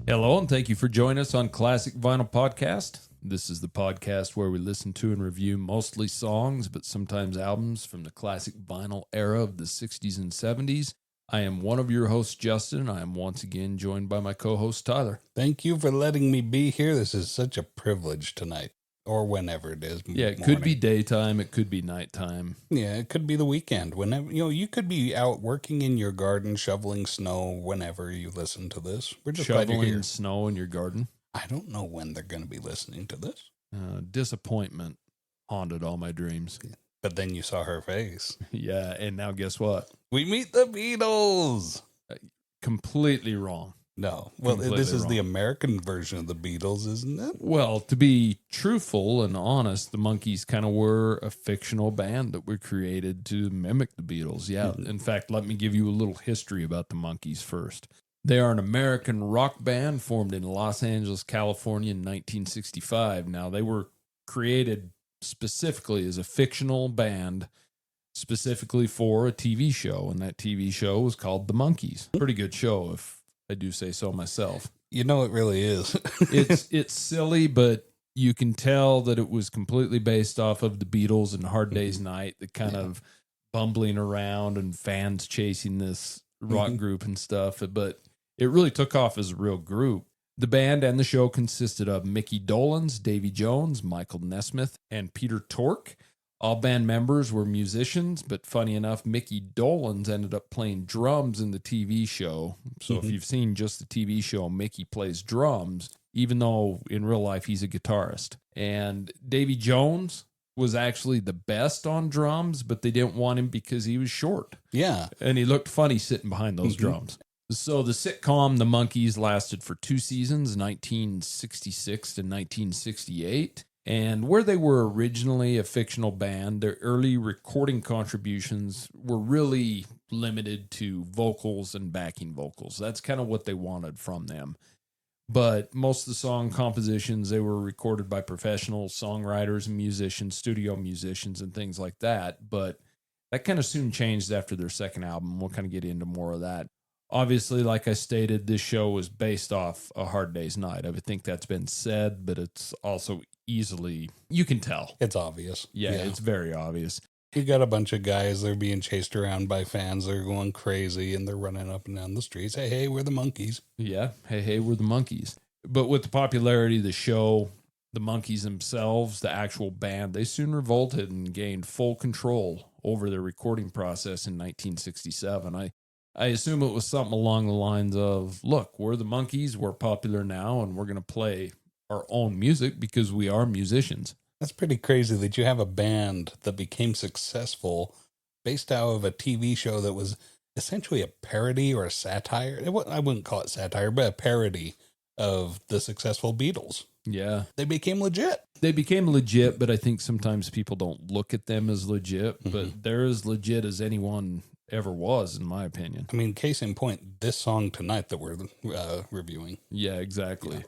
Hello, and thank you for joining us on Classic Vinyl Podcast. This is the podcast where we listen to and review mostly songs, but sometimes albums from the classic vinyl era of the 60s and 70s. I am one of your hosts, Justin. I am once again joined by my co-host, Tyler. Thank you for letting me be here. This is such a privilege tonight, or whenever it is. Yeah, it could be daytime. It could be nighttime. Yeah, it could be the weekend. Whenever, you could be out working in your garden, shoveling snow whenever you listen to this. We're just glad you're here. Shoveling snow in your garden. I don't know when they're going to be listening to this. Disappointment haunted all my dreams. But then you saw her face. Yeah, and now guess what? We meet the Beatles. Completely wrong. No. Well, this is the American version of the Beatles, isn't it? Well, to be truthful and honest, the Monkees kind of were a fictional band that were created to mimic the Beatles. Yeah. In fact, let me give you a little history about the Monkees first. They are an American rock band formed in Los Angeles, California in 1965. Now, they were created specifically as a fictional band, specifically for a TV show, and that TV show was called The Monkees. Pretty good show, if I do say so myself. You know, it really is. It's silly, but you can tell that it was completely based off of the Beatles and Hard Day's Night, the kind of bumbling around and fans chasing this rock group and stuff. But it really took off as a real group. The band and the show consisted of Mickey Dolenz, Davy Jones, Michael Nesmith, and Peter Tork. All band members were musicians, but funny enough, Mickey Dolenz ended up playing drums in the TV show. So if you've seen just the TV show, Mickey plays drums, even though in real life he's a guitarist. And Davy Jones was actually the best on drums, but they didn't want him because he was short. Yeah. And he looked funny sitting behind those drums. So the sitcom The Monkees lasted for 2 seasons, 1966 to 1968. And where they were originally a fictional band, their early recording contributions were really limited to vocals and backing vocals. That's kind of what they wanted from them. But most of the song compositions, they were recorded by professional songwriters and musicians, studio musicians, and things like that. But that kind of soon changed after their second album. We'll kind of get into more of that. Obviously, like I stated, this show was based off A Hard Day's Night. I would think that's been said, but it's also easily, you can tell. It's obvious. Yeah, it's very obvious. You got a bunch of guys, they're being chased around by fans, they're going crazy, and they're running up and down the streets. Hey, we're the Monkees. Yeah, hey, we're the Monkees. But with the popularity of the show, the Monkees themselves, the actual band, they soon revolted and gained full control over their recording process in 1967. I assume it was something along the lines of, look, we're the Monkees, we're popular now, and we're going to play our own music because we are musicians. That's pretty crazy that you have a band that became successful based out of a TV show that was essentially a parody or a satire. I wouldn't call it satire, but a parody of the successful Beatles. Yeah. They became legit. They became legit, but I think sometimes people don't look at them as legit, but they're as legit as anyone ever was, in my opinion. I mean, case in point, this song tonight that we're reviewing. Yeah, exactly. Yeah.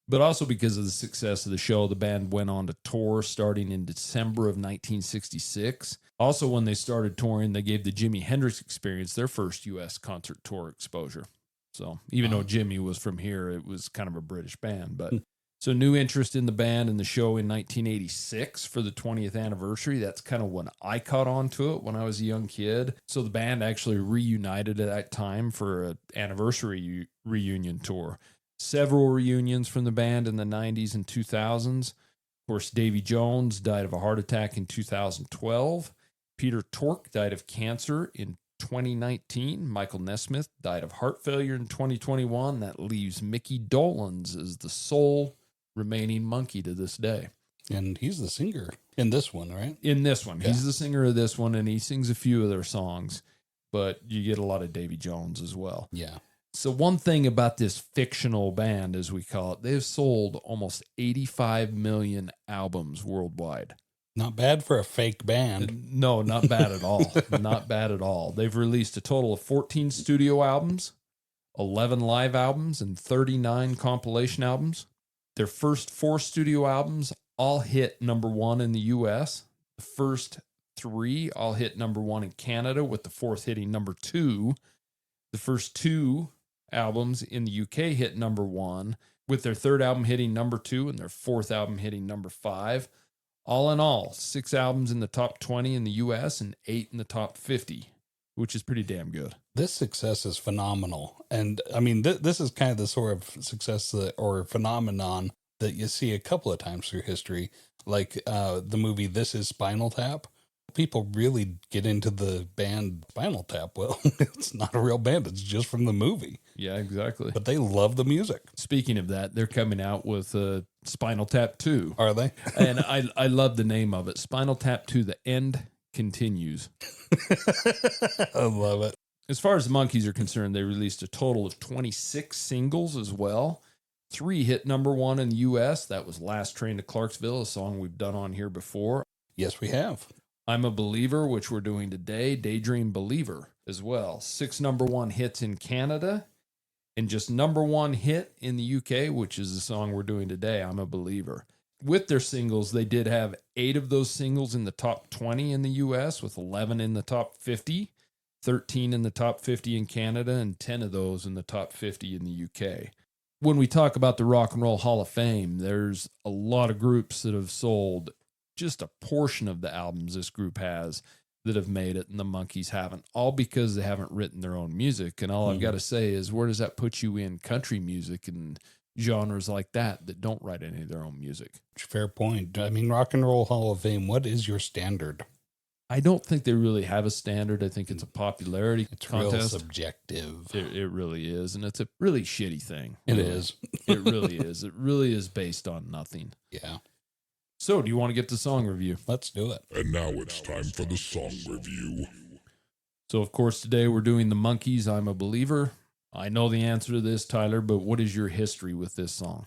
But also because of the success of the show, the band went on to tour starting in December of 1966. Also, when they started touring, they gave the Jimi Hendrix Experience their first U.S. concert tour exposure. So even though Jimmy was from here, it was kind of a British band. But so new interest in the band and the show in 1986 for the 20th anniversary. That's kind of when I caught on to it when I was a young kid. So the band actually reunited at that time for an anniversary reunion tour. Several reunions from the band in the 90s and 2000s. Of course, Davy Jones died of a heart attack in 2012. Peter Tork died of cancer in 2019. Michael Nesmith died of heart failure in 2021. That leaves Mickey Dolenz as the sole remaining Monkee to this day. And he's the singer in this one, right? In this one. Yeah. He's the singer of this one, and he sings a few of their songs. But you get a lot of Davy Jones as well. Yeah. So one thing about this fictional band, as we call it, they've sold almost 85 million albums worldwide. Not bad for a fake band. No, not bad at all. Not bad at all. They've released a total of 14 studio albums, 11 live albums, and 39 compilation albums. Their first 4 studio albums all hit number 1 in the U.S. The first 3 all hit number 1 in Canada, with the 4th hitting number 2. The first 2 albums in the UK hit number 1, with their third album hitting number 2 and their fourth album hitting number 5. All in all, 6 albums in the top 20 in the US and 8 in the top 50, which is pretty damn good. This success is phenomenal. And I mean, this is kind of the sort of success or phenomenon that you see a couple of times through history, like the movie This Is Spinal Tap. People really get into the band Spinal Tap. Well, it's not a real band. It's just from the movie. Yeah, exactly. But they love the music. Speaking of that, they're coming out with Spinal Tap 2. Are they? And I love the name of it. Spinal Tap 2, The End Continues. I love it. As far as the Monkees are concerned, they released a total of 26 singles as well. 3 hit number 1 in the U.S. That was Last Train to Clarksville, a song we've done on here before. Yes, we have. I'm a Believer, which we're doing today. Daydream Believer as well. 6 number 1 hits in Canada. And just number 1 hit in the UK, which is the song we're doing today, I'm a Believer. With their singles, they did have 8 of those singles in the top 20 in the US, with 11 in the top 50, 13 in the top 50 in Canada, and 10 of those in the top 50 in the UK. When we talk about the Rock and Roll Hall of Fame, there's a lot of groups that have sold just a portion of the albums this group has that have made it, and the Monkees haven't, all because they haven't written their own music. And all I've got to say is, where does that put you in country music and genres like that don't write any of their own music? Fair point. I mean, Rock and Roll Hall of Fame, what is your standard? I don't think they really have a standard. I think it's a popularity It's contest. real subjective. It really is, and it's a really shitty thing. It really. is. It really is. It really is based on nothing. Yeah. So, do you want to get to song review? Let's do it. And now it's time for the song review. So, of course, today we're doing the Monkees-I'm a Believer. I know the answer to this, Tyler, but what is your history with this song?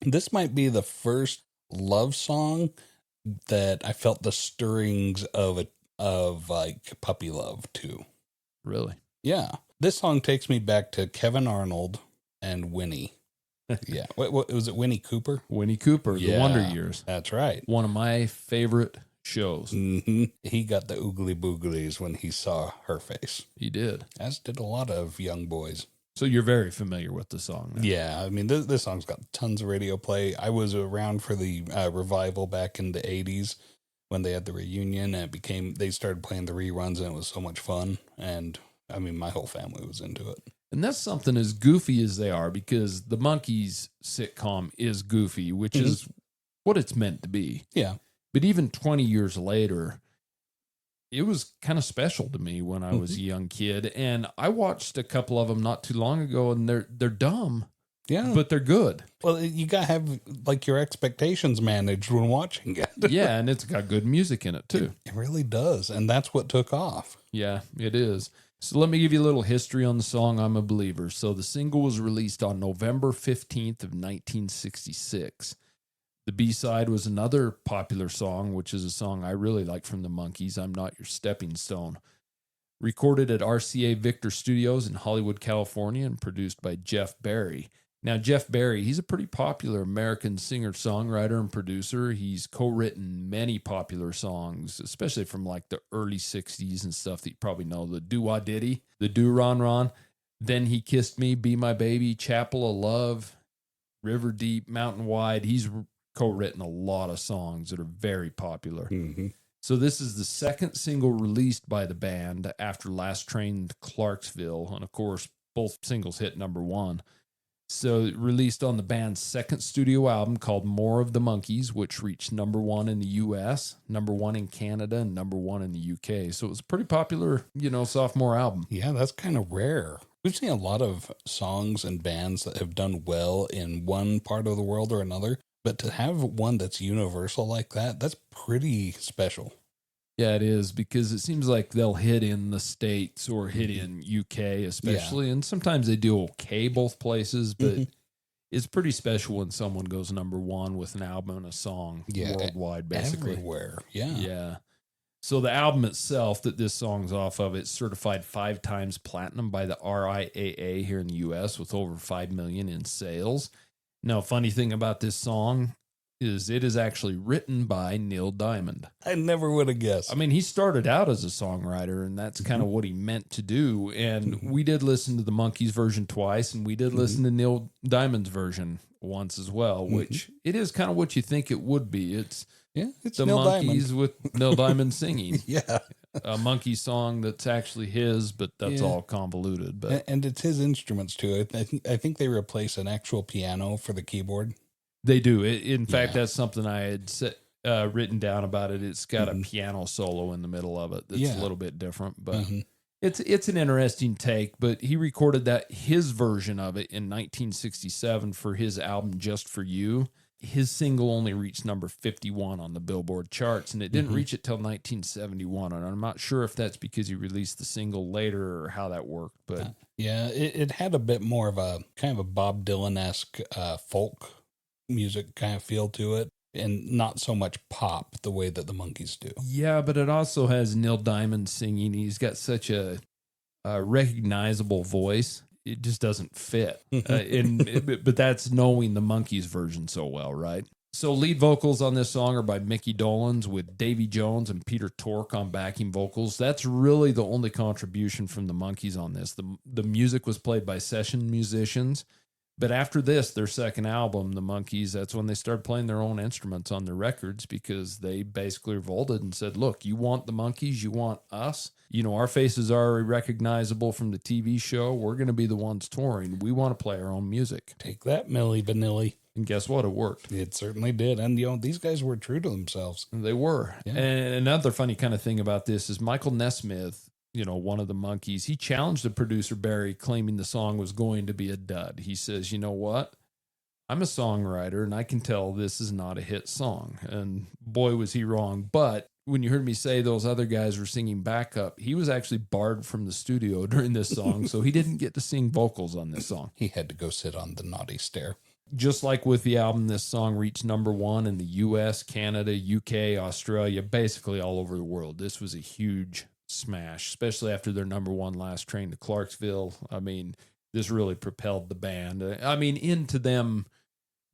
This might be the first love song that I felt the stirrings of like puppy love to. Really? Yeah. This song takes me back to Kevin Arnold and Winnie. Yeah. What was it? Winnie Cooper? Winnie Cooper, The Wonder Years. That's right. One of my favorite shows. Mm-hmm. He got the oogly booglies when he saw her face. He did. As did a lot of young boys. So you're very familiar with the song now. Yeah. I mean, this song's got tons of radio play. I was around for the revival back in the 80s when they had the reunion, and they started playing the reruns, and it was so much fun. And I mean, my whole family was into it. And that's something as goofy as they are, because the Monkees sitcom is goofy, which is what it's meant to be. Yeah. But even 20 years later, it was kind of special to me when I was a young kid. And I watched a couple of them not too long ago, and they're dumb. Yeah. But they're good. Well, you got to have like your expectations managed when watching it. Yeah, and it's got good music in it too. It really does. And that's what took off. Yeah, it is. So let me give you a little history on the song I'm a Believer. So the single was released on November 15th of 1966. The B-side was another popular song, which is a song I really like from the Monkees, I'm Not Your Stepping Stone. Recorded at RCA Victor Studios in Hollywood, California, and produced by Jeff Barry. Now, Jeff Barry, he's a pretty popular American singer-songwriter and producer. He's co-written many popular songs, especially from like the early 60s and stuff that you probably know. The Do-Wah-Diddy, the Do-Ron-Ron, Then He Kissed Me, Be My Baby, Chapel of Love, River Deep, Mountain Wide. He's co-written a lot of songs that are very popular. Mm-hmm. So this is the second single released by the band after Last Train to Clarksville. And of course, both singles hit number 1. So it released on the band's second studio album called More of the Monkees, which reached number 1 in the US, number 1 in Canada, and number 1 in the UK. So it was a pretty popular, sophomore album. Yeah, that's kind of rare. We've seen a lot of songs and bands that have done well in one part of the world or another, but to have one that's universal like that, that's pretty special. Yeah, it is, because it seems like they'll hit in the States or hit in UK especially, and sometimes they do okay both places, but it's pretty special when someone goes number 1 with an album and a song worldwide, basically. Everywhere, yeah. Yeah. So the album itself that this song's off of, it's certified 5 times platinum by the RIAA here in the US with over 5 million in sales. Now, funny thing about this song, is it is actually written by Neil Diamond. I never would have guessed. I mean, he started out as a songwriter, and that's kind of what he meant to do. And we did listen to the Monkees version twice, and we did listen to Neil Diamond's version once as well, which it is kind of what you think it would be. It's it's the Neil Monkees Diamond. with Neil Diamond singing. Yeah. A Monkey song that's actually his, but that's all convoluted. But And it's his instruments too. I think they replace an actual piano for the keyboard. they do. In fact, that's something I had written down about it. It's got a Mm-hmm. piano solo in the middle of it that's a little bit different, but Mm-hmm. it's an interesting take. But he recorded his version of it in 1967 for his album Just For You. His single only reached number 51 on the Billboard charts, and it didn't reach it till 1971. And I'm not sure if that's because he released the single later or how that worked. But it had a bit more of a kind of a Bob Dylan-esque folk music kind of feel to it, and not so much pop the way that the Monkees do. yeah, but it also has Neil Diamond singing. He's got such a recognizable voice. It just doesn't fit. But that's knowing the Monkees version so well, right? So lead vocals on this song are by Mickey Dolenz with Davy Jones and Peter Tork on backing vocals. That's really the only contribution from the Monkees on this. The music was played by session musicians. But after this, their second album, The Monkees, that's when they started playing their own instruments on their records, because they basically revolted and said, look, you want the Monkees, you want us. You know, our faces are recognizable from the TV show. We're going to be the ones touring. We want to play our own music. Take that, Milli Vanilli. And guess what? It worked. It certainly did. And, these guys were true to themselves. They were. Yeah. And another funny kind of thing about this is Michael Nesmith, one of the Monkees, he challenged the producer Barry, claiming the song was going to be a dud. He says, you know what? I'm a songwriter, and I can tell this is not a hit song. And boy, was he wrong. But when you heard me say those other guys were singing backup, he was actually barred from the studio during this song, so he didn't get to sing vocals on this song. He had to go sit on the naughty stair. Just like with the album, this song reached number 1 in the US, Canada, UK, Australia, basically all over the world. This was a huge smash, especially after their number 1 Last Train to Clarksville. I mean, this really propelled the band. Into them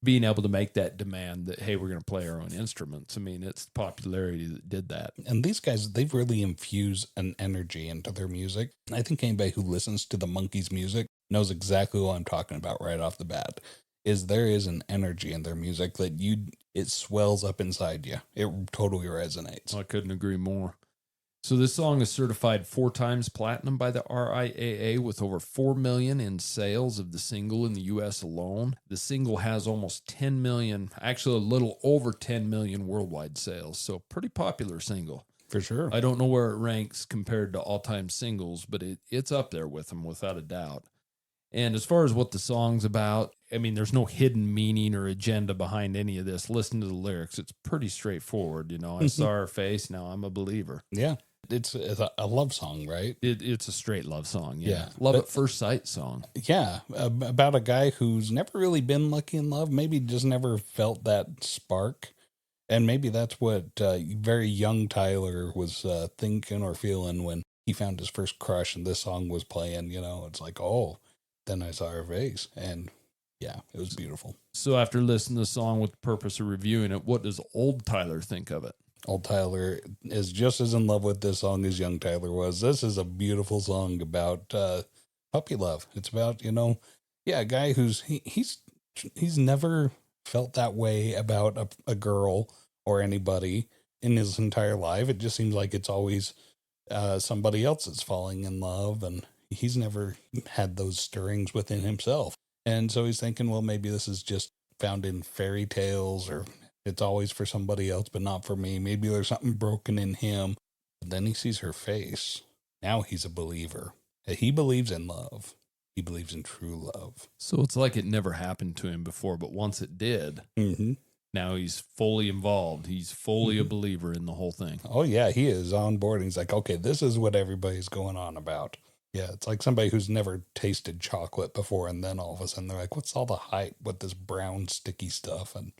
being able to make that demand that, hey, we're going to play our own instruments. I mean, it's popularity that did that. And these guys, they've really infused an energy into their music. I think anybody who listens to the Monkees music knows exactly what I'm talking about right off the bat. There is an energy in their music that it swells up inside you. It totally resonates. I couldn't agree more. So this song is certified 4 times platinum by the RIAA with over 4 million in sales of the single in the US alone. The single has almost 10 million, actually a little over 10 million worldwide sales. So pretty popular single. For sure. I don't know where it ranks compared to all-time singles, but it's up there with them without a doubt. And as far as what the song's about, I mean, there's no hidden meaning or agenda behind any of this. Listen to the lyrics. It's pretty straightforward. I saw her face. Now I'm a believer. Yeah. It's a love song, right? It's a straight love song. Yeah. Love at first sight song. Yeah. About a guy who's never really been lucky in love. Maybe just never felt that spark. And maybe that's what very young Tyler was thinking or feeling when he found his first crush and this song was playing. It's like, oh, then I saw her face. And yeah, it was beautiful. So after listening to the song with the purpose of reviewing it, what does old Tyler think of it? Old Tyler is just as in love with this song as young Tyler was. This is a beautiful song about puppy love. It's about, a guy who's he's never felt that way about a girl or anybody in his entire life. It just seems like it's always somebody else that's falling in love, and he's never had those stirrings within himself. And so he's thinking, well, maybe this is just found in fairy tales, or it's always for somebody else, but not for me. Maybe there's something broken in him. But then he sees her face. Now he's a believer. He believes in love. He believes in true love. So it's like it never happened to him before, but once it did, now he's fully involved. He's fully a believer in the whole thing. Oh, yeah, he is on board. He's like, okay, this is what everybody's going on about. Yeah, it's like somebody who's never tasted chocolate before, and then all of a sudden they're like, what's all the hype with this brown sticky stuff? And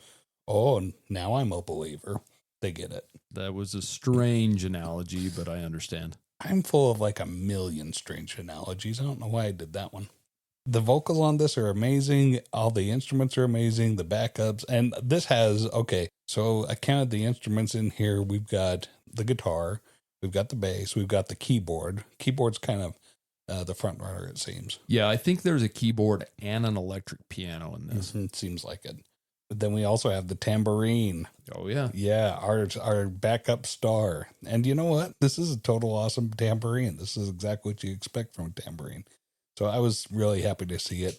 now I'm a believer. They get it. That was a strange analogy, but I understand. I'm full of like a million strange analogies. I don't know why I did that one. The vocals on this are amazing. All the instruments are amazing. The backups. And this has, okay, so I counted the instruments in here. We've got the guitar, we've got the bass, we've got the keyboard. Keyboard's kind of the front runner, it seems. Yeah, I think there's a keyboard and an electric piano in this. It seems like it. But then we also have the tambourine. Oh, yeah. Yeah, our backup star. And you know what? This is a total awesome tambourine. This is exactly what you expect from a tambourine. So I was really happy to see it.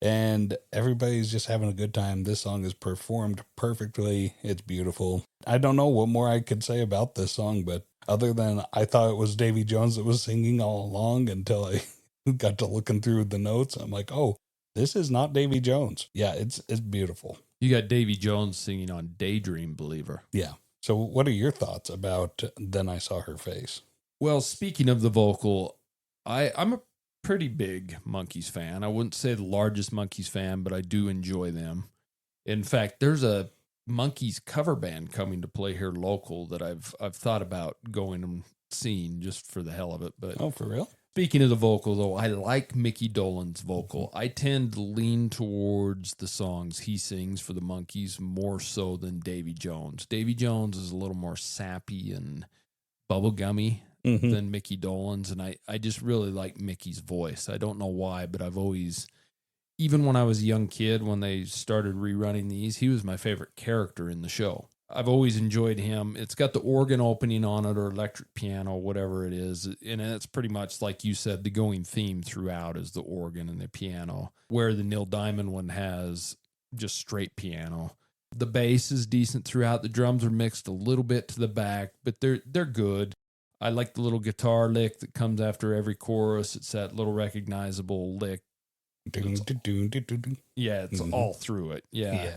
And everybody's just having a good time. This song is performed perfectly. It's beautiful. I don't know what more I could say about this song, but other than I thought it was Davy Jones that was singing all along until I got to looking through the notes. I'm like, oh, this is not Davy Jones. Yeah, it's beautiful. You got Davy Jones singing on Daydream Believer. Yeah. So what are your thoughts about Then I Saw Her Face? Well, speaking of the vocal, I'm a pretty big Monkees fan. I wouldn't say the largest Monkees fan, but I do enjoy them. In fact, there's a Monkees cover band coming to play here local that I've thought about going and seeing just for the hell of it. But Oh, for real? speaking of the vocal, though, I like Mickey Dolenz's vocal. I tend to lean towards the songs he sings for the Monkees more so than Davy Jones. Davy Jones is a little more sappy and bubblegummy than Mickey Dolenz, and I just really like Mickey's voice. I don't know why, but I've always, even when I was a young kid, when they started rerunning these, he was my favorite character in the show. I've always enjoyed him. It's got the organ opening on it or electric piano, whatever it is. And it's pretty much, like you said, the going theme throughout is the organ and the piano, where the Neil Diamond one has just straight piano. The bass is decent throughout. The drums are mixed a little bit to the back, but they're good. I like the little guitar lick that comes after every chorus. It's that little recognizable lick. Yeah, it's all through it. Yeah.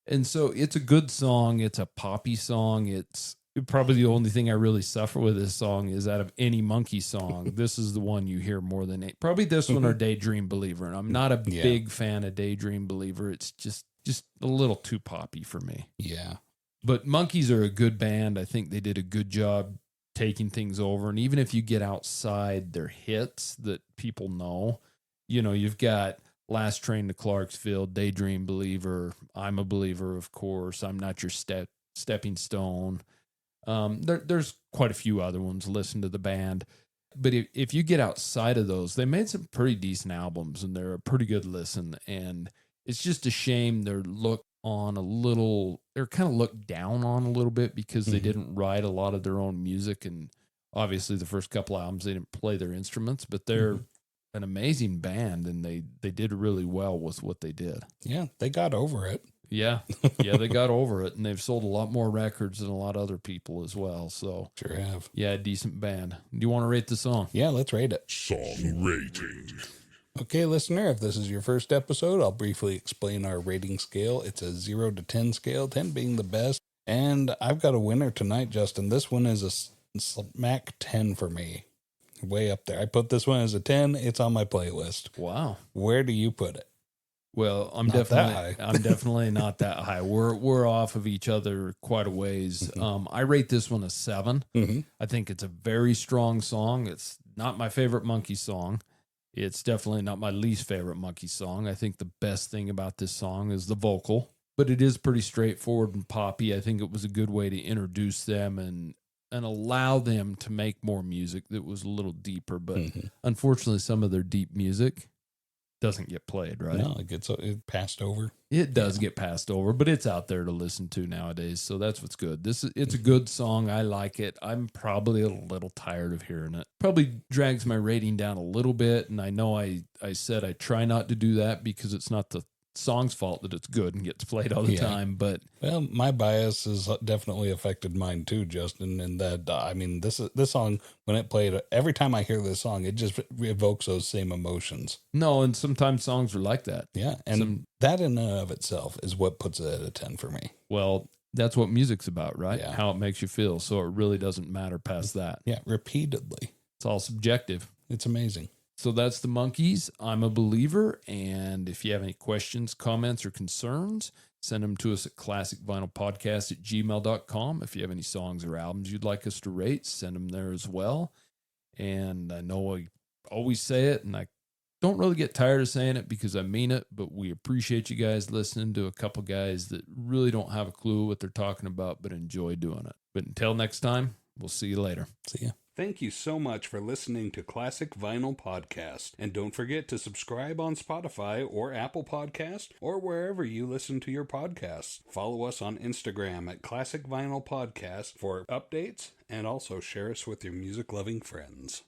And so it's a good song. It's a poppy song. It's probably the only thing I really suffer with this song is out of any Monkees song, this is the one you hear more than probably this one or Daydream Believer. And I'm not a big fan of Daydream Believer. It's just a little too poppy for me. Yeah. But Monkees are a good band. I think they did a good job taking things over. And even if you get outside their hits that people know, you know, you've got Last Train to Clarksville, Daydream Believer, I'm a Believer, of course, I'm Not Your Stepping Stone. There's quite a few other ones. Listen to the band. But if you get outside of those, they made some pretty decent albums and they're a pretty good listen. And it's just a shame they're kind of looked down on a little bit because they didn't write a lot of their own music. And obviously the first couple albums, they didn't play their instruments, but they're an amazing band and they did really well with what they did. Yeah. They got over it. Yeah. Yeah. They got over it and they've sold a lot more records than a lot of other people as well. So Sure have. yeah, decent band. Do you want to rate the song? Yeah, let's rate it. Song rating. Okay, listener, if this is your first episode, I'll briefly explain our rating scale. It's a 0 to 10 scale, 10 being the best. And I've got a winner tonight, Justin. This one is a smack 10 for me. Way up there. I put this one as a 10. It's on my playlist. Wow. Where do you put it? Well, I'm Not that definitely high. I'm definitely not that high. We're off of each other quite a ways. I rate this one a 7. I think it's a very strong song. It's not my favorite Monkees song. It's definitely not my least favorite Monkees song. I think the best thing about this song is the vocal, but it is pretty straightforward and poppy. I think it was a good way to introduce them and allow them to make more music that was a little deeper. But unfortunately, some of their deep music doesn't get played, right? No, it passed over. It does get passed over, but it's out there to listen to nowadays. So that's what's good. It's a good song. I like it. I'm probably a little tired of hearing it. Probably drags my rating down a little bit. And I know I said I try not to do that because it's not the song's fault that it's good and gets played all the time. But well, my bias has definitely affected mine too, Justin. And that this song, when it played, every time I hear this song, it just evokes those same emotions. no, and sometimes songs are like that. Yeah, and that in and of itself is what puts it at a 10 for me. Well, that's what music's about, right? Yeah. How it makes you feel. So it really doesn't matter past that. Yeah, repeatedly. It's all subjective. It's amazing. So that's the Monkees. I'm a Believer. And if you have any questions, comments, or concerns, send them to us at classicvinylpodcast@gmail.com. If you have any songs or albums you'd like us to rate, send them there as well. And I know I always say it, and I don't really get tired of saying it because I mean it, but we appreciate you guys listening to a couple guys that really don't have a clue what they're talking about, but enjoy doing it. But until next time, we'll see you later. See ya. Thank you so much for listening to Classic Vinyl Podcast. And don't forget to subscribe on Spotify or Apple Podcast or wherever you listen to your podcasts. Follow us on Instagram at Classic Vinyl Podcast for updates, and also share us with your music-loving friends.